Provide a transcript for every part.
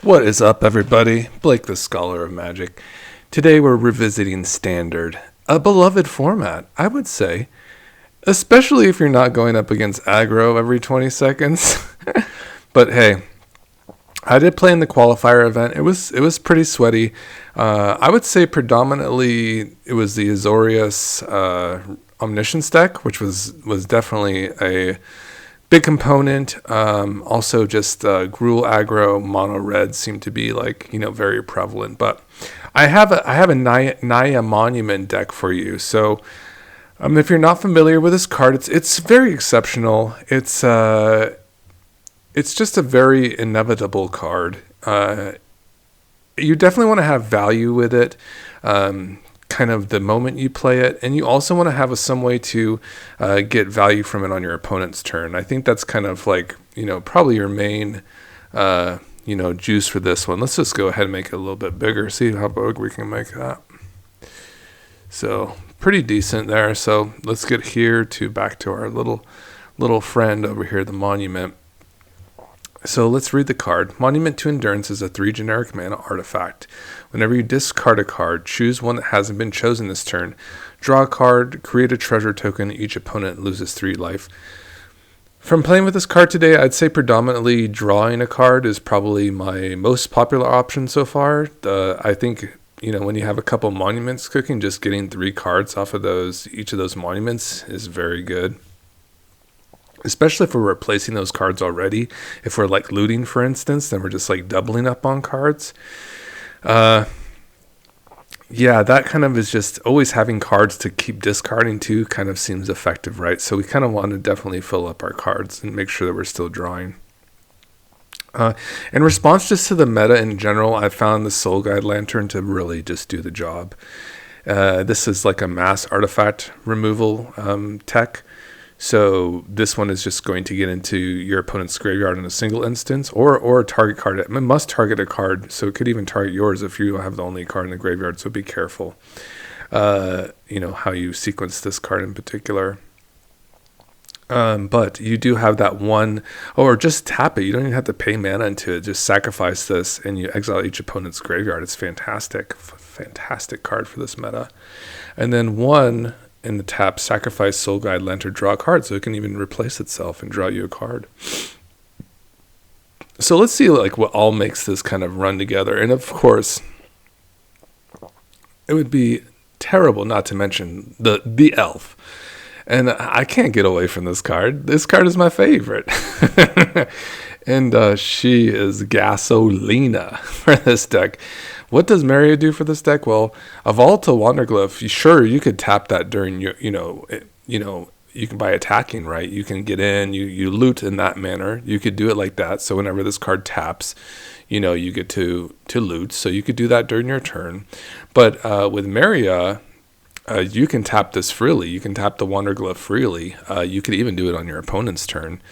What is up, everybody? Blake, the Scholar of Magic. Today we're revisiting Standard, a beloved format, I would say, especially if you're not going up against aggro every 20 seconds. But hey, I did play in the qualifier event. It was pretty sweaty. I would say predominantly it was the Azorius Omniscience deck, which was definitely a big component. Also, just Gruul aggro mono red seemed to be very prevalent. But I have a Naya Monument deck for you. So if you're not familiar with this card, it's very exceptional. It's just a very inevitable card. You definitely want to have value with it. Kind of the moment you play it, and you also want to have some way to get value from it on your opponent's turn. I think that's kind of probably your main juice for this one. Let's just go ahead and make it a little bit bigger, see how big we can make that. So pretty decent there. So let's get here to back to our little friend over here, the Monument. So let's read the card. Monument to Endurance is a 3 generic mana artifact. Whenever you discard a card, choose one that hasn't been chosen this turn. Draw a card, create a treasure token. Each opponent loses 3 life. From playing with this card today, I'd say predominantly drawing a card is probably my most popular option so far. I think, when you have a couple monuments cooking, just getting 3 cards off of each of those monuments is very good. Especially if we're replacing those cards already. If we're looting, for instance, then we're just doubling up on cards. That kind of is just always having cards to keep discarding too kind of seems effective, right? So we kind of want to definitely fill up our cards and make sure that we're still drawing. In response just to the meta in general, I found the Soul Guide Lantern to really just do the job. This is like a mass artifact removal tech. So this one is just going to get into your opponent's graveyard in a single instance, or a target card. It must target a card, so it could even target yours if you have the only card in the graveyard. So be careful, how you sequence this card in particular. But you do have that one, or just tap it. You don't even have to pay mana into it. Just sacrifice this, and you exile each opponent's graveyard. It's fantastic card for this meta. And then one in the tap, sacrifice Soul Guide Lantern, draw a card, so it can even replace itself and draw you a card. So let's see what all makes this kind of run together. And of course, it would be terrible not to mention the elf. And I can't get away from this card. This card is my favorite. And she is Gasolina for this deck. What does Meria do for this deck? Well, a volatile Wanderglyph, sure, you could tap that during your, you can by attacking, right? You can get in, you loot in that manner. You could do it like that. So whenever this card taps, you get to loot. So you could do that during your turn. But with Meria, you can tap this freely. You can tap the Wanderglyph freely. You could even do it on your opponent's turn.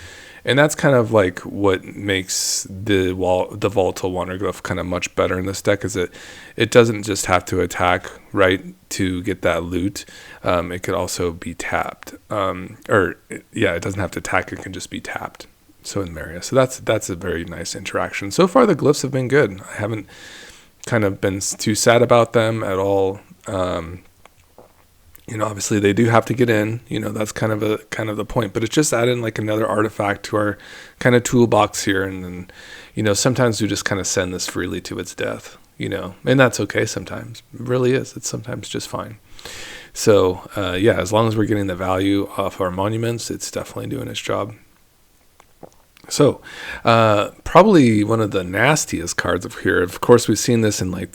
And that's kind of what makes the volatile Wanderglyph kind of much better in this deck, is it doesn't just have to attack, right, to get that loot. It could also be tapped. It doesn't have to attack, it can just be tapped. So in Meria. So that's a very nice interaction. So far the glyphs have been good. I haven't kind of been too sad about them at all. Obviously they do have to get in, that's kind of the point, but it's just adding another artifact to our kind of toolbox here. And then, sometimes we just kind of send this freely to its death, and that's okay sometimes. It really is. It's sometimes just fine. So, as long as we're getting the value off our monuments, it's definitely doing its job. So, probably one of the nastiest cards of here, of course, we've seen this in the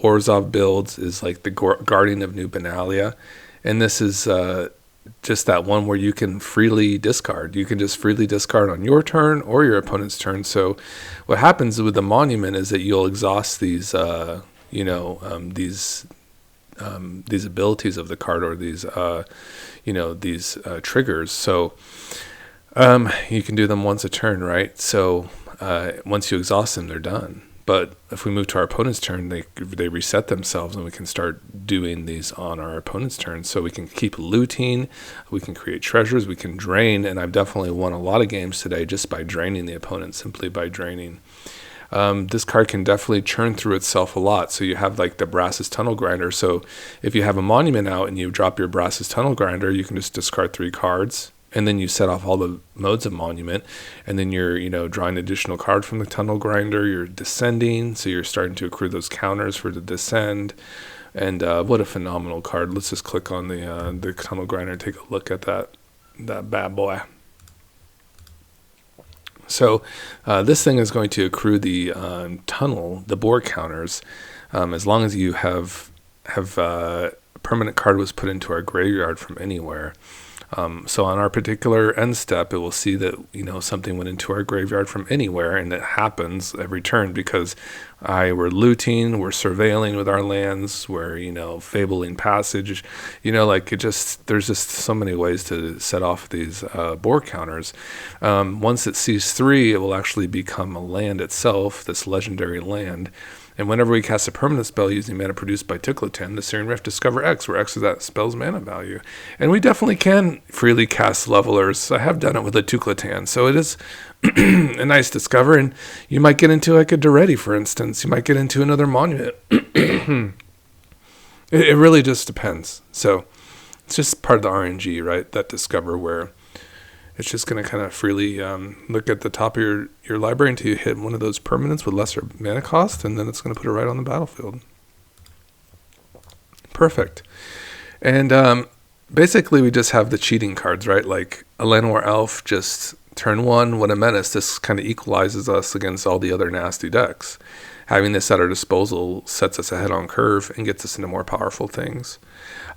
Orzhov builds, is the Guardian of New Benalia. And this is just that one where you can freely discard. You can just freely discard on your turn or your opponent's turn. So what happens with the Monument is that you'll exhaust these, these abilities of the card, or these, these triggers. So you can do them once a turn, right? So once you exhaust them, they're done. But if we move to our opponent's turn, they reset themselves, and we can start doing these on our opponent's turn. So we can keep looting, we can create treasures, we can drain, and I've definitely won a lot of games today just by draining the opponent, simply by draining. this card can definitely churn through itself a lot. So you have like the Brass's Tunnel Grinder. So if you have a monument out and you drop your Brass's Tunnel Grinder, you can just discard 3 cards. And then you set off all the modes of monument, and then you're, drawing an additional card from the Tunnel Grinder. You're descending, so you're starting to accrue those counters for the descend. And what a phenomenal card! Let's just click on the Tunnel Grinder and take a look at that bad boy. So this thing is going to accrue the the board counters, as long as you have a permanent card was put into our graveyard from anywhere. So on our particular end step, it will see that, something went into our graveyard from anywhere, and it happens every turn because we're looting, we're surveilling with our lands, we're, fabling passage, there's just so many ways to set off these board counters. Once it sees 3, it will actually become a land itself, this legendary land. And whenever we cast a permanent spell using mana produced by Tickleten, the Searing Rift discover X, where X is that spell's mana value. And we definitely can freely cast levelers. I have done it with a Tickleten, so it is a nice discover. And you might get into like a Duretti, for instance. You might get into another monument. It really just depends. So it's just part of the RNG, right? That discover where it's just going to kind of freely look at the top of your library until you hit one of those permanents with lesser mana cost, and then it's going to put it right on the battlefield. Perfect. And basically we just have the cheating cards, right? Like a Llanowar Elf, just turn 1, what a menace. This kind of equalizes us against all the other nasty decks. Having this at our disposal sets us ahead on curve and gets us into more powerful things.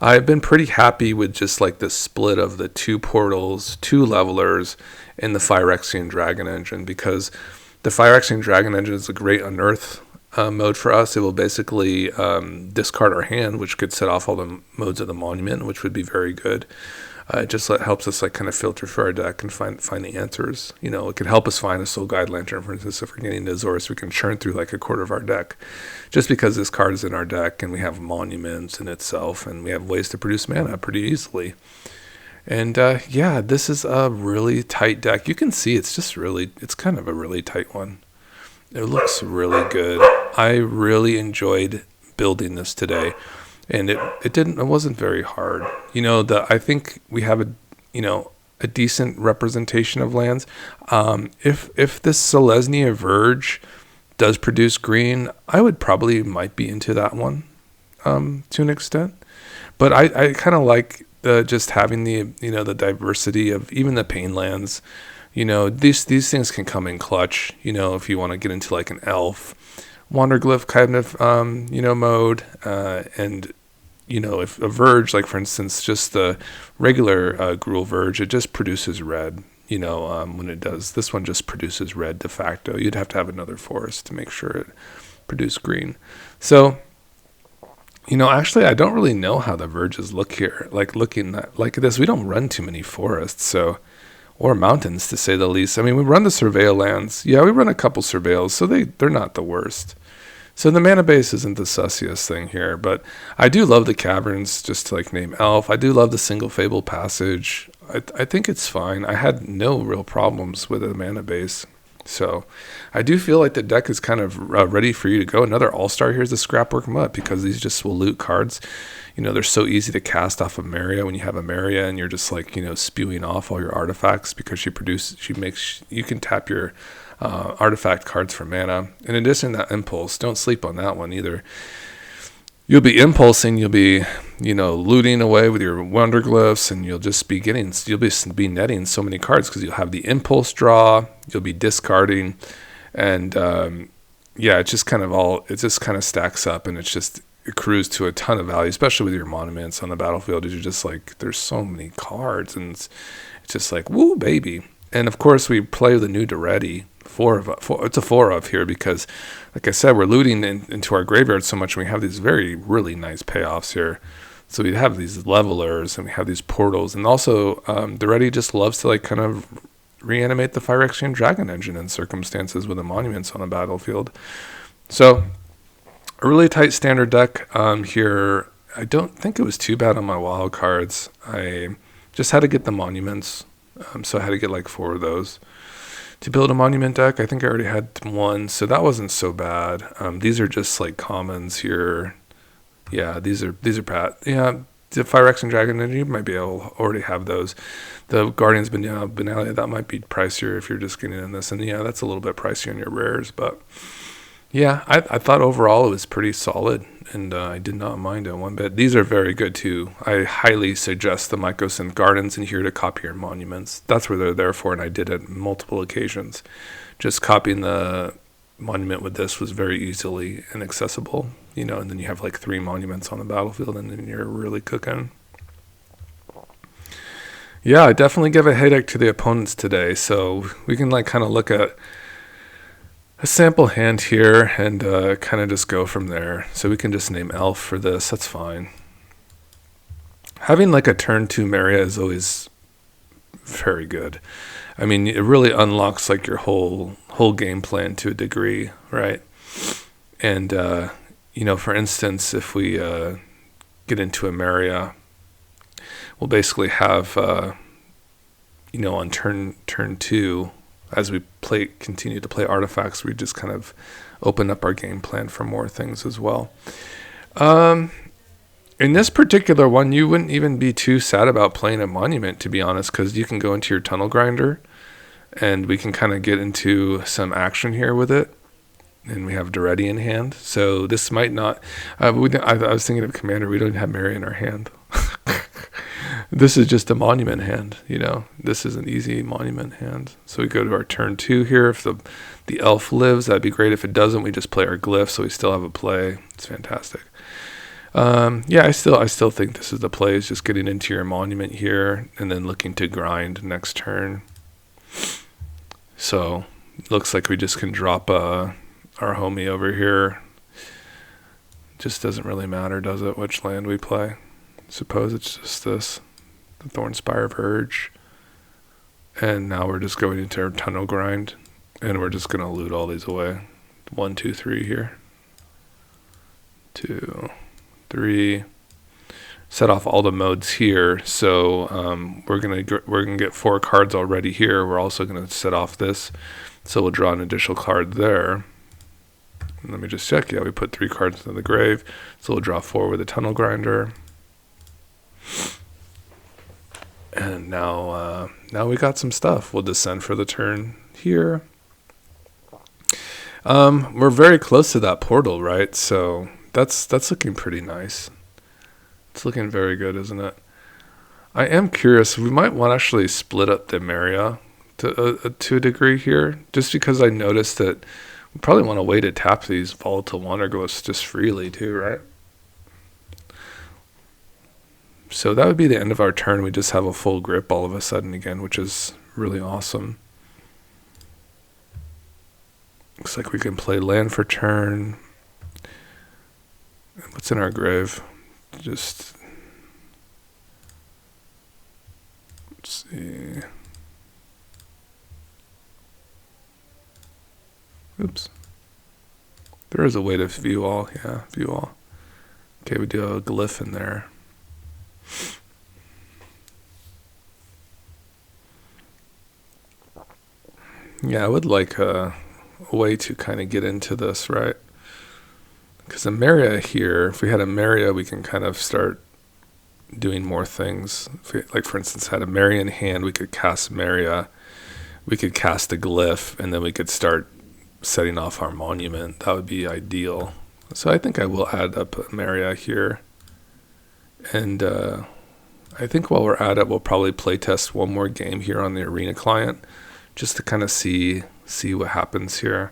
I've been pretty happy with just like the split of the 2 portals, 2 levelers, and the Phyrexian Dragon Engine, because the Phyrexian Dragon Engine is a great unearth mode for us. It will basically discard our hand, which could set off all the modes of the monument, which would be very good. It just helps us kind of filter through our deck and find the answers. It could help us find a Soul Guide Lantern, for instance. If we're getting to Azorius, we can churn through like a quarter of our deck, just because this card is in our deck and we have monuments in itself, and we have ways to produce mana pretty easily. And this is a really tight deck. You can see it's kind of a really tight one. It looks really good. I really enjoyed building this today. And it wasn't very hard. I think we have a decent representation of lands. If this Selesnya Verge does produce green, I might be into that one to an extent. But I kind of like just having the diversity of even the pain lands. These things can come in clutch. If you want to get into like an elf Wanderglyph kind of mode, and if a Verge, like for instance just the regular Gruul Verge, it just produces red. When it does, this one just produces red de facto. You'd have to have another forest to make sure it produced green. So actually I don't really know how the Verges look here. Like looking at like this, we don't run too many forests, or mountains to say the least. I mean, we run the Surveil lands. Yeah, we run a couple Surveils, so they're not the worst. So the mana base isn't the sussiest thing here, but I do love the caverns, just to name Elf. I do love the single Fable Passage. I think it's fine. I had no real problems with the mana base. So I do feel like the deck is kind of ready for you to go. Another all-star here is the Scrapwork Mutt, because these just will loot cards. They're so easy to cast off of Meria when you have a Meria and you're just spewing off all your artifacts, because you can tap your artifact cards for mana. In addition to that impulse, don't sleep on that one either. You'll be impulsing, you'll be, looting away with your Wanderglyphs, and you'll be netting so many cards because you'll have the impulse draw, you'll be discarding, and it just kind of stacks up, and it accrues to a ton of value, especially with your monuments on the battlefield. You're just there's so many cards, and it's just woo, baby. And of course, we play the new Duretti. It's a 4 of here because, like I said, we're looting into our graveyard so much, and we have these really nice payoffs here. So we have these levelers, and we have these portals, and also Duretti just loves to kind of reanimate the Phyrexian Dragon Engine in circumstances with the monuments on the battlefield. So a really tight standard deck here. I don't think it was too bad on my wild cards. I just had to get the monuments, so I had to get 4 of those to build a monument deck. I think I already had one, so that wasn't so bad. These are just like commons here. Yeah, these are Pat. Yeah, the Phyrex and Dragon, and you might be able to already have those. The Guardians Benalia, that might be pricier if you're just getting in this, and yeah, that's a little bit pricier on your rares, but yeah, I thought overall it was pretty solid, and I did not mind it one bit. These are very good too. I highly suggest the Mycosynth Gardens in here to copy your monuments. That's what they're there for, and I did it on multiple occasions. Just copying the monument with this was very easily inaccessible, and then you have like 3 monuments on the battlefield, and then you're really cooking. Yeah, I definitely give a headache to the opponents today, so we can like kind of look at a sample hand here and kind of just go from there. So we can just name Elf for this. That's fine. Having like a turn 2 Meria is always very good. I mean, it really unlocks like your whole game plan to a degree, right? And for instance, if we get into a Meria, we'll basically have on turn 2. As we continue to play artifacts, we just kind of open up our game plan for more things as well. In this particular one, you wouldn't even be too sad about playing a monument, to be honest, because you can go into your tunnel grinder, and we can kind of get into some action here with it. And we have Duretti in hand, so this might not. I was thinking of Commander. We don't have Meria in our hand. This is just a monument hand, This is an easy monument hand. So we go to our turn 2 here. If the elf lives, that'd be great. If it doesn't, we just play our glyph, so we still have a play. It's fantastic. I still think this is the play, is just getting into your monument here and then looking to grind next turn. So looks like we just can drop our homie over here. Just doesn't really matter, does it, which land we play? Suppose it's just this. The Thornspire Verge, and now we're just going into our tunnel grind, and we're just going to loot all these away. 1, 2, 3 here. 2, 3. Set off all the modes here, so we're gonna get 4 cards already here. We're also gonna set off this, so we'll draw an additional card there. And let me just check. Yeah, we put 3 cards in the grave, so we'll draw 4 with a tunnel grinder. And now we got some stuff. We'll descend for the turn here. We're very close to that portal, right? So that's looking pretty nice. It's looking very good, isn't it? I am curious. We might want to actually split up the Meria to a degree here, just because I noticed that we probably want a way to tap these volatile Wanderghosts just freely too, right? So that would be the end of our turn. We just have a full grip all of a sudden again, which is really awesome. Looks like we can play land for turn. What's in our grave? Let's see. Oops. There is a way to view all. Yeah, view all. Okay, we do a glyph in there. Yeah, I would like a way to kind of get into this, right? Because a Meria here, if we had a Meria, we can kind of start doing more things. If we, like, for instance, had a Meria in hand, we could cast Meria, we could cast a glyph, and then we could start setting off our monument. That would be ideal. So I think I will add up a Meria here. And I think while we're at it, we'll probably play test one more game here on the Arena client, just to kind of see what happens here.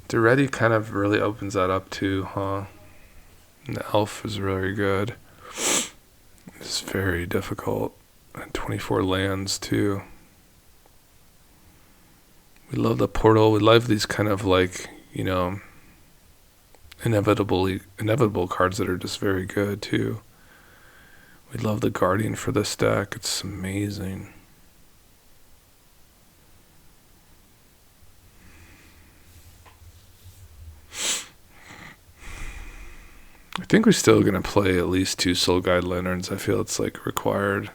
Duretti kind of really opens that up too, huh? And the elf is very good. It's very difficult. And 24 lands too. We love the portal. We love these kind of like, inevitable cards that are just very good too. We love the Guardian for this deck. It's amazing. I think we're still going to play at least 2 Soul Guide Lanterns. I feel it's like required.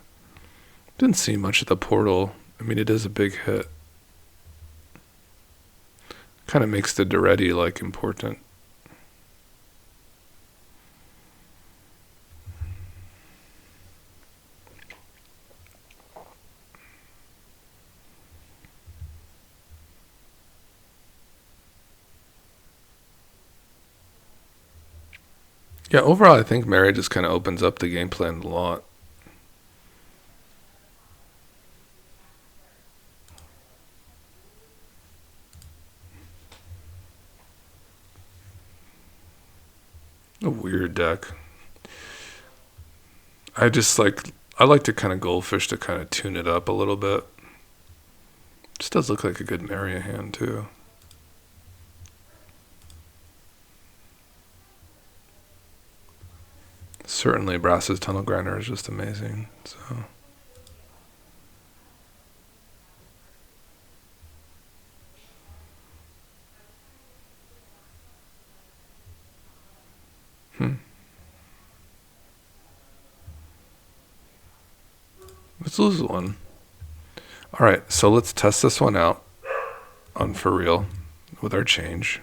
Didn't see much of the portal I mean, it is a big hit. Kind of makes the Duretti like important. Yeah, overall, I think Meria just kind of opens up the game plan a lot. A weird deck. I like to kind of goldfish to kind of tune it up a little bit. This does look like a good Meria hand too. Certainly Brass's Tunnel Grinder is just amazing. So let's lose one. Alright, so let's test this one out on for real with our change.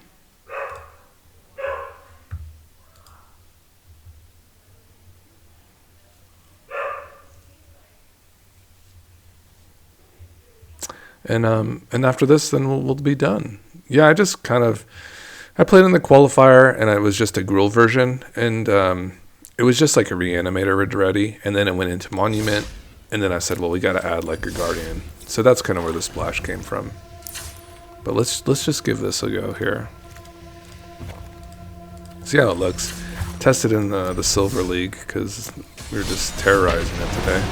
And after this, then we'll be done. Yeah, I played in the qualifier, and it was just a Gruul version, and it was just like a reanimator with Duretti, and then it went into Monument, and then I said, well, we got to add like a Guardian. So that's kind of where the splash came from. But let's just give this a go here. See how it looks. Tested in the Silver League because we were just terrorizing it today.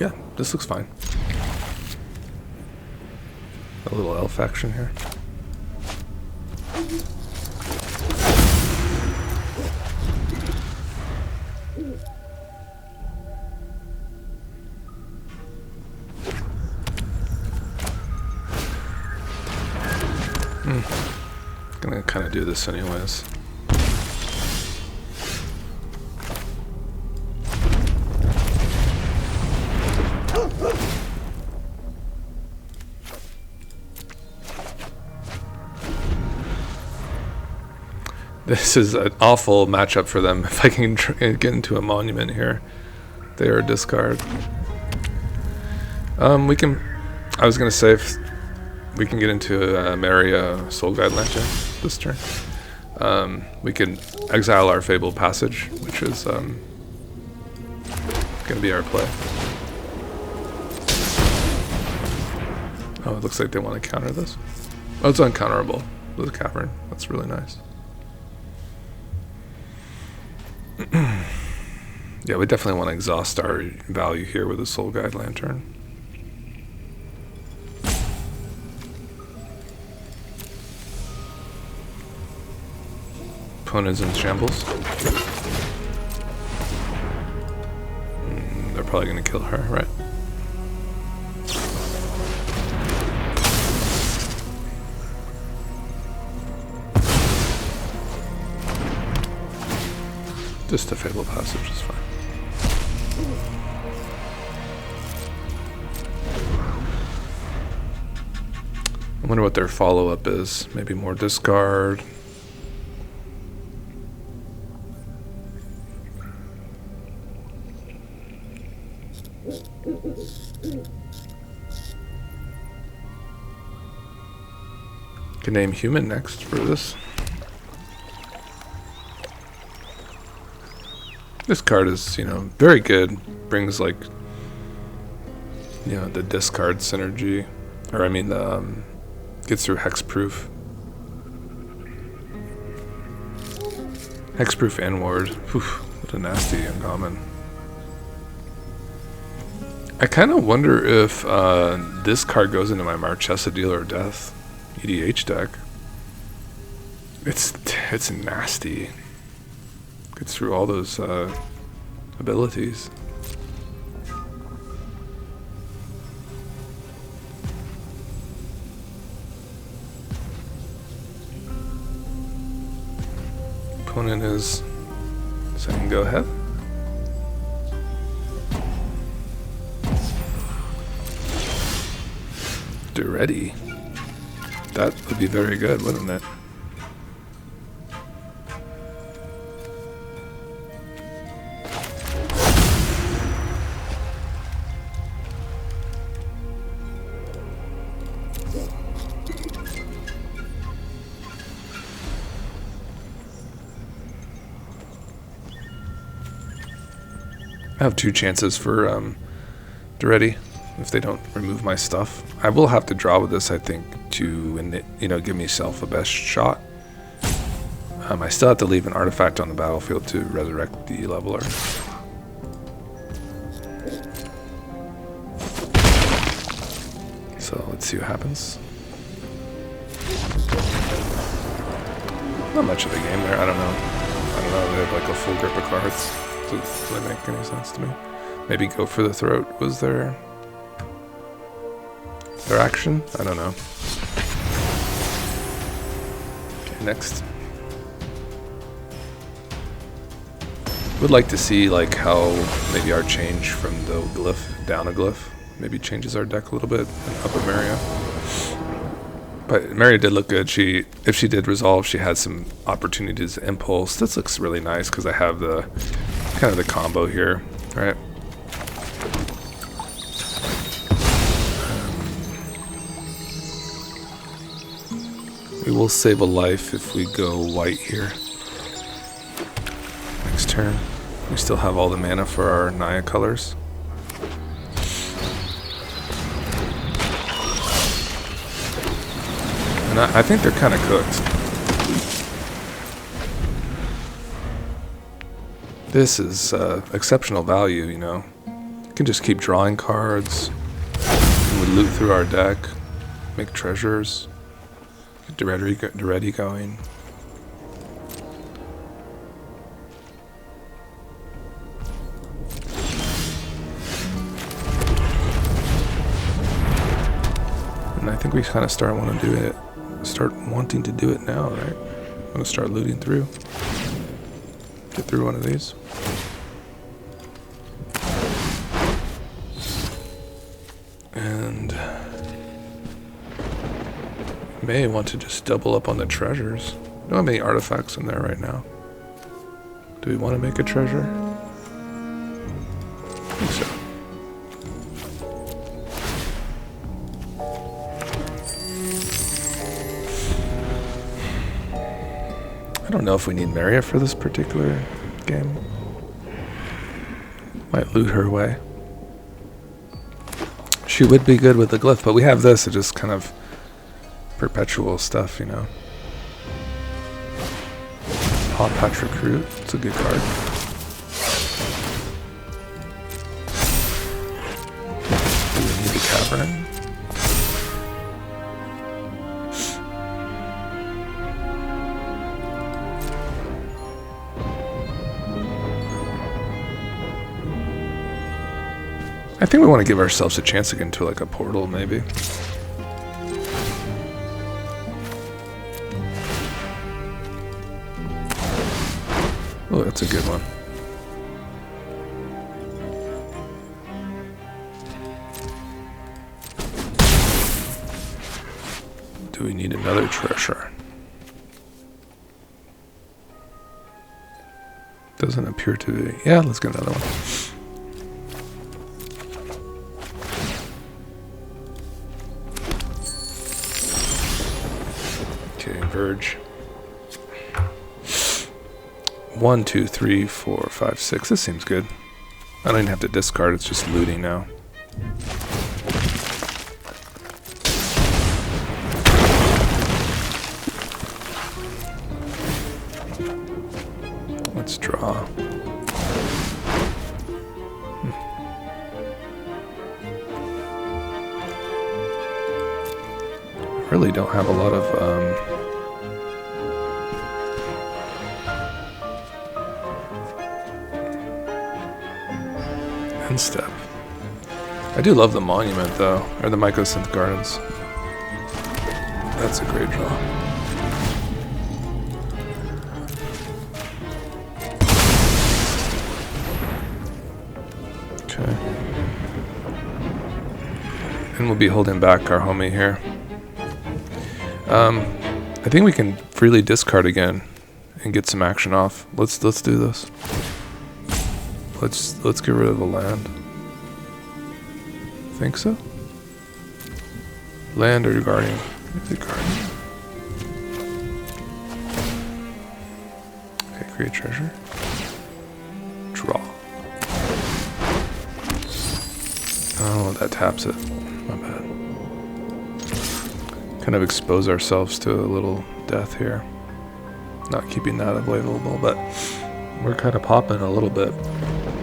Yeah, this looks fine. A little elf action here. Gonna kind of do this anyways. This is an awful matchup for them. If I can get into a Monument here, they are discard. We can. I was gonna say if we can get into Meria Soul Guide Lantern this turn. We can exile our Fabled Passage, which is gonna be our play. Oh, it looks like they want to counter this. Oh, it's uncounterable with a Cavern. That's really nice. Yeah, we definitely want to exhaust our value here with a Soul Guide Lantern. Opponent's in shambles. They're probably going to kill her, right? Just a Fabled Passage is fine. I wonder what their follow-up is. Maybe more discard. Can name human next for this. This card is, very good. Brings like, the discard synergy, or I mean gets through hexproof. Hexproof and ward. Whew, what a nasty uncommon. I kind of wonder if this card goes into my Marchesa Dealer of Death EDH deck. It's nasty. Gets through all those abilities. opponent is saying go ahead. Ready. That would be very good, wouldn't it? I have 2 chances for Duretti if they don't remove my stuff. I will have to draw with this, I think, to give myself a best shot. I still have to leave an artifact on the battlefield to resurrect the leveler. So let's see what happens. Not much of a game there. I don't know. They have like a full grip of cards. Does that make any sense to me? Maybe go for the throat was their action? I don't know. Okay, next. Would like to see like how maybe our change from the glyph down a glyph maybe changes our deck a little bit and up a Meria. But Meria did look good. If she did resolve, she had some opportunities to impulse. This looks really nice because I have the kind of the combo here, right? We will save a life if we go white here. Next turn. We still have all the mana for our Naya colors. And I think they're kind of cooked. This is exceptional value, you know. You can just keep drawing cards. We would loot through our deck, make treasures. Get Duretti going. And I think we kind of start wanting to do it now, right? I'm gonna start looting through. Get through one of these. And may want to just double up on the treasures. Don't have any artifacts in there right now. Do we want to make a treasure? I think so. I don't know if we need Meria for this particular game. Might loot her away. She would be good with the glyph, but we have this. It just kind of perpetual stuff, you know. Hot Patch Recruit. It's a good card. Do we need the Cavern? I think we want to give ourselves a chance to get into like a portal, maybe. Oh, that's a good one. Do we need another treasure? Doesn't appear to be. Yeah, let's get another one. Verge. 1, 2, 3, 4, 5, 6. This seems good. I don't even have to discard, it's just looting now. Let's draw. I really don't have a lot of end step. I do love the Monument though, or the Mycosynth Gardens. That's a great draw. And we'll be holding back our homie here. I think we can freely discard again and get some action off. Let's do this. Let's get rid of the land. Think so? Land or guardian? Maybe guardian. Okay, create treasure. Draw. Oh, that taps it. My bad. Kind of expose ourselves to a little death here. Not keeping that available, but we're kind of popping a little bit.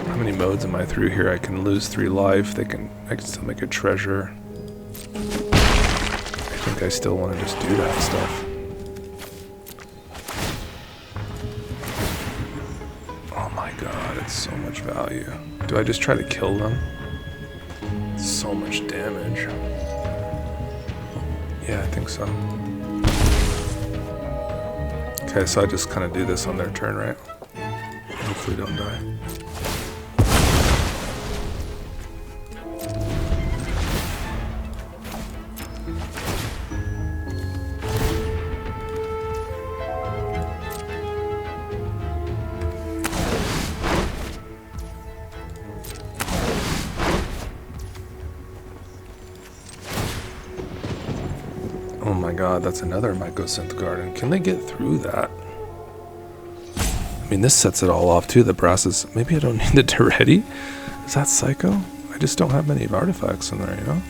How many modes am I through here? I can lose 3 life. I can still make a treasure. I think I still want to just do that stuff. Oh my god, it's so much value. Do I just try to kill them? So much damage. Yeah, I think so. Okay, so I just kind of do this on their turn, right? Hopefully don't die. Oh my god, that's another Mycosynth Garden. Can they get through that? I mean, this sets it all off too. The brass is... Maybe I don't need it already? Is that Psycho? I just don't have many artifacts in there, you know?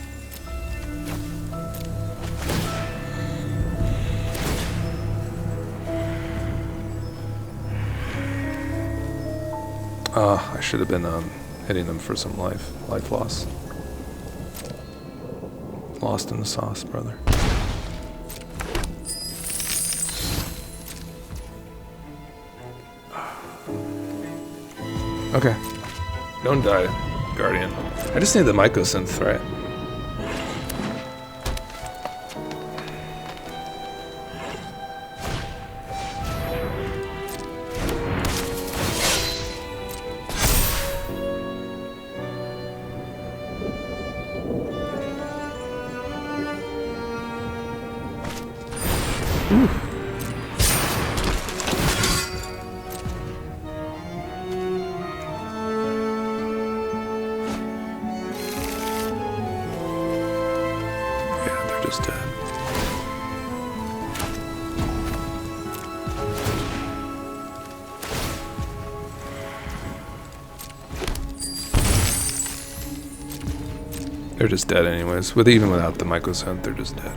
I should have been hitting them for some life loss. Lost in the sauce, brother. Okay. Don't die, Guardian. I just need the Mycosynth, right? Ooh. Just dead. They're just dead anyways. Even without the Mycosynth, they're just dead.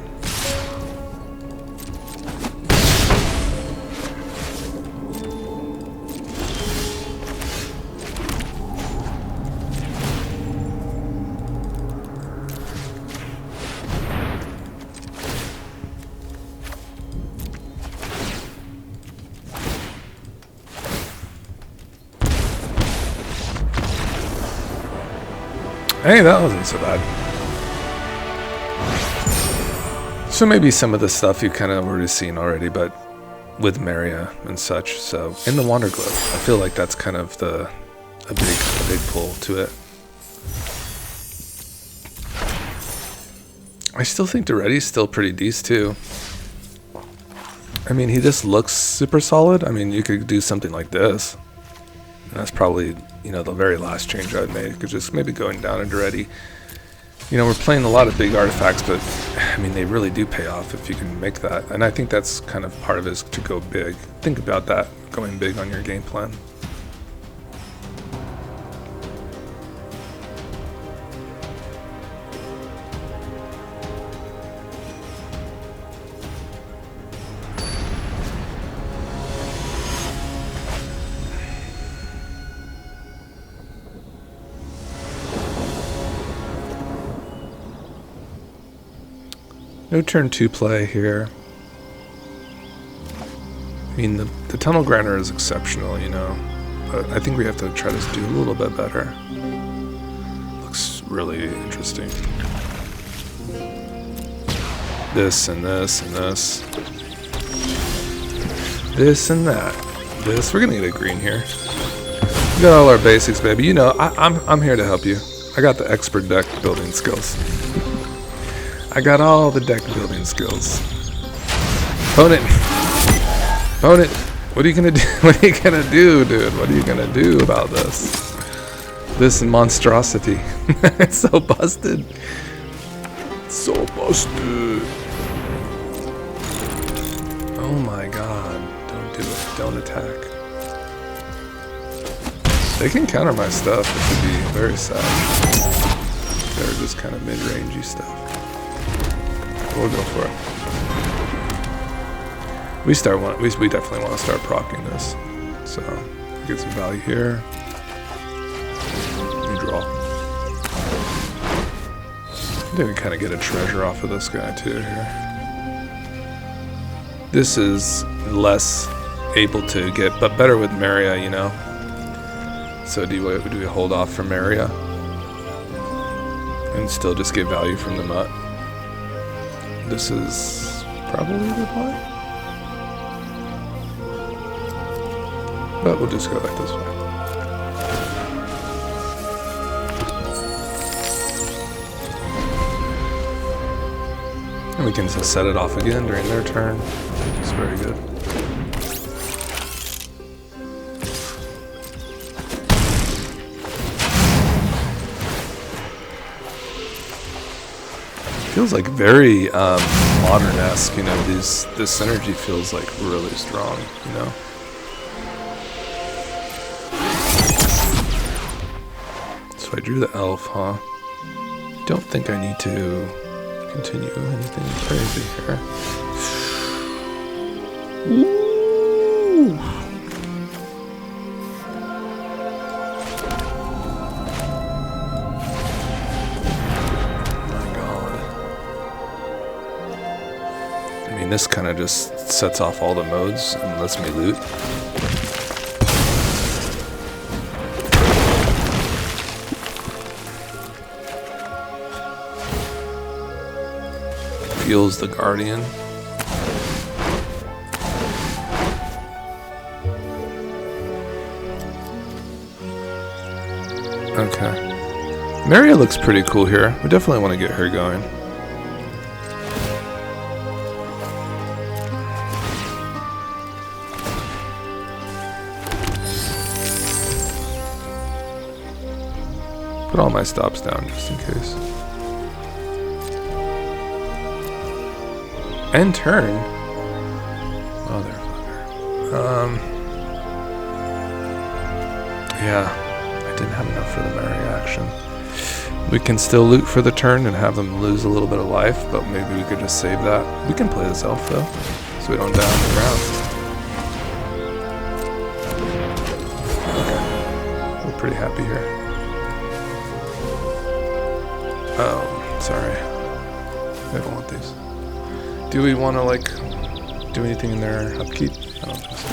Hey, that wasn't so bad. So maybe some of the stuff you kind of already seen already, but with Meria and such. So in the Wanderglow, I feel like that's kind of a big pull to it. I still think Duretti's still pretty decent too. I mean, he just looks super solid. I mean, you could do something like this. And that's probably, you know, the very last change I'd make. Could just maybe going down a Duretti. You know, we're playing a lot of big artifacts, but I mean, they really do pay off if you can make that. And I think that's kind of part of it, is to go big. Think about that, going big on your game plan. No turn 2 play here. I mean, the Tunnel Grinder is exceptional, you know, but I think we have to try to do a little bit better. Looks really interesting. This and this and this. This and that. This. We're gonna get a green here. We got all our basics, baby. You know, I'm here to help you. I got the expert deck building skills. I got all the deck building skills. Opponent! Opponent! What are you gonna do? What are you gonna do, dude? What are you gonna do about this? This monstrosity. It's so busted. So busted. Oh my god. Don't do it. Don't attack. They can counter my stuff, which would be very sad. They're just kind of mid-rangey stuff. We'll go for it. We definitely want to start proccing this. So, get some value here. We draw. I think we kind of get a treasure off of this guy too here. This is less able to get, but better with Meria, you know. So do we hold off from Meria and still just get value from the nut? This is probably the play, but we'll just go like this way. And we can just set it off again during their turn. It's very good. Feels like very modern-esque, you know. This synergy feels like really strong, you know. So I drew the elf, huh? Don't think I need to continue anything crazy here. Ooh. My god. I mean, this kind of just sets off all the modes and lets me loot. Fuels the Guardian. Okay. Meria looks pretty cool here. We definitely want to get her going. Put all my stops down just in case. End turn? Motherfucker. Yeah. I didn't have enough for the Meria action. We can still loot for the turn and have them lose a little bit of life, but maybe we could just save that. We can play this elf though, so we don't die on the ground. Okay. We're pretty happy here. Oh, sorry. I don't want these. Do we want to, like, do anything in their upkeep? I don't think so.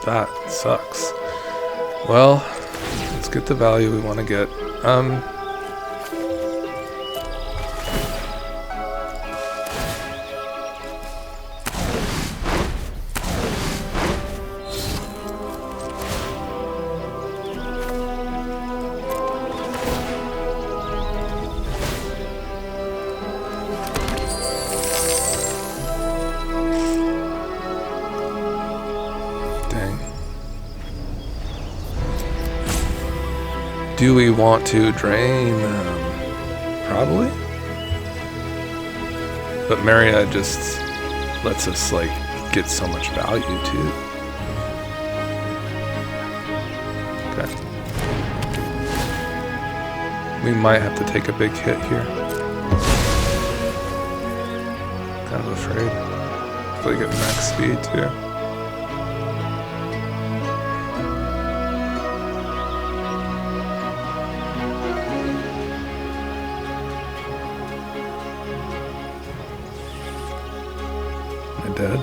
That sucks. Well, let's get the value we want to get. Do we want to drain them? Probably. But Meria just lets us, like, get so much value, too. Okay. We might have to take a big hit here. Kind of afraid. Hopefully get max speed, too. Dead.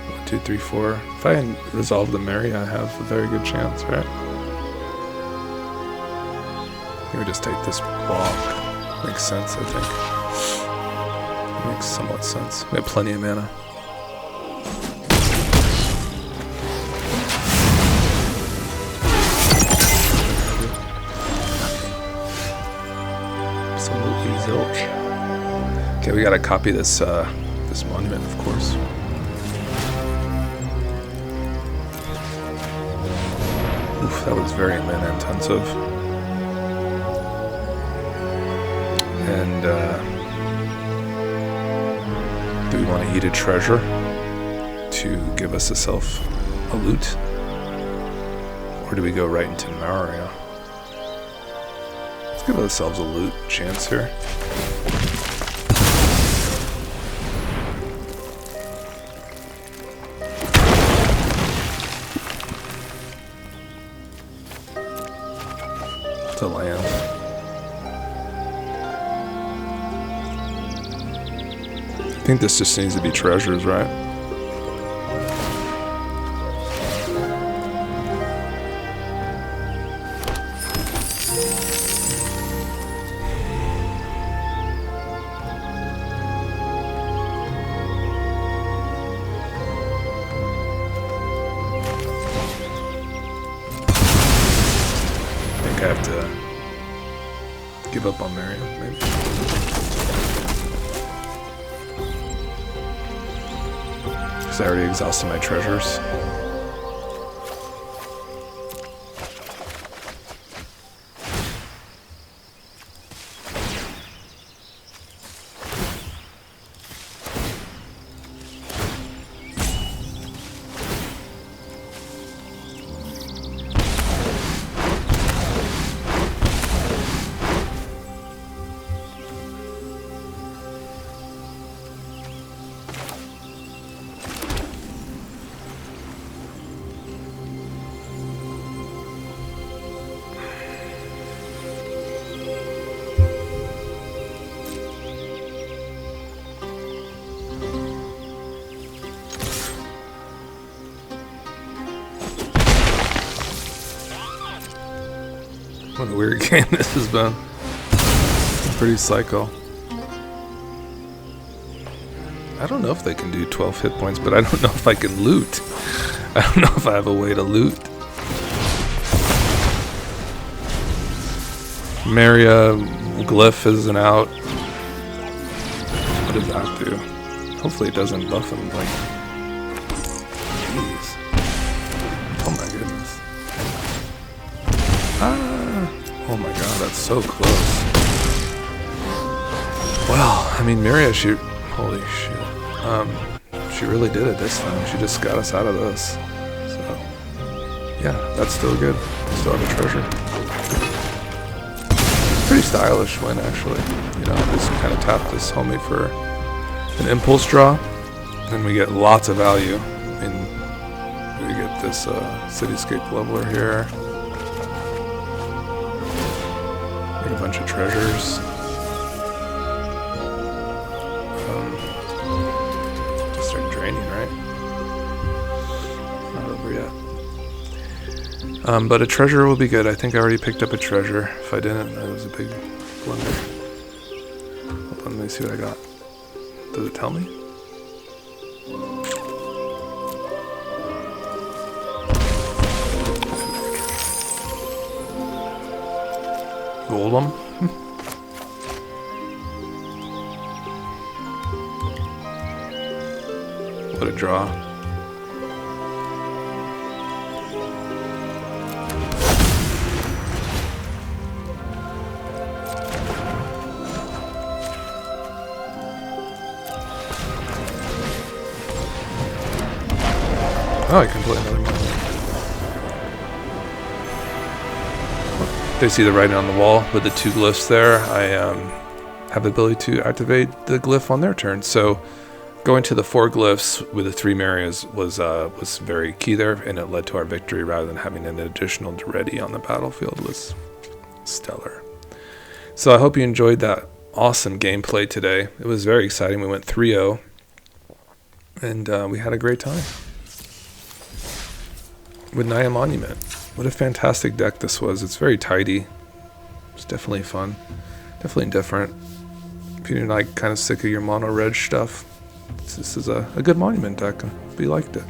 1, 2, 3, 4. If I resolve the Meria, I have a very good chance, right? We just take this walk. Makes sense, I think. Makes somewhat sense. We have plenty of mana. Okay, we gotta copy this this monument, of course. Oof, that was very mana intensive. And do we want to eat a treasure to give us a loot? Or do we go right into Meria? Let's give ourselves a loot chance here. To land. I think this just needs to be treasures, right? I have to give up on Meria, maybe. Because I already exhausted my treasures. What a weird game this has been. Pretty psycho. I don't know if they can do 12 hit points, but I don't know if I can loot. I don't know if I have a way to loot. Meria glyph isn't out. What does that do? Hopefully it doesn't buff him like... Jeez. Oh my goodness. Ah! Oh my god, that's so close. Well, I mean, Meria, holy shit. She really did it this time. She just got us out of this. So, yeah, that's still good. Still have a treasure. Pretty stylish win, actually. You know, just kind of tap this homie for an impulse draw, and we get lots of value. I mean, we get this cityscape leveler here. A bunch of treasures. Just start draining, right? Not over yet. But a treasure will be good. I think I already picked up a treasure. If I didn't, that was a big blunder. Hold on, let me see what I got. Does it tell me? Golem. What a draw. Oh, I can play another one. They see the writing on the wall with the two glyphs there. I have the ability to activate the glyph on their turn. So going to the 4 glyphs with the 3 Merias was very key there, and it led to our victory rather than having an additional ready on the battlefield. Was stellar. So I hope you enjoyed that awesome gameplay today. It was very exciting. We went 3-0, and we had a great time with Naya Monument. What a fantastic deck this was. It's very tidy. It's definitely fun. Definitely different. If you're like kind of sick of your mono red stuff, this is a good monument deck. We liked it.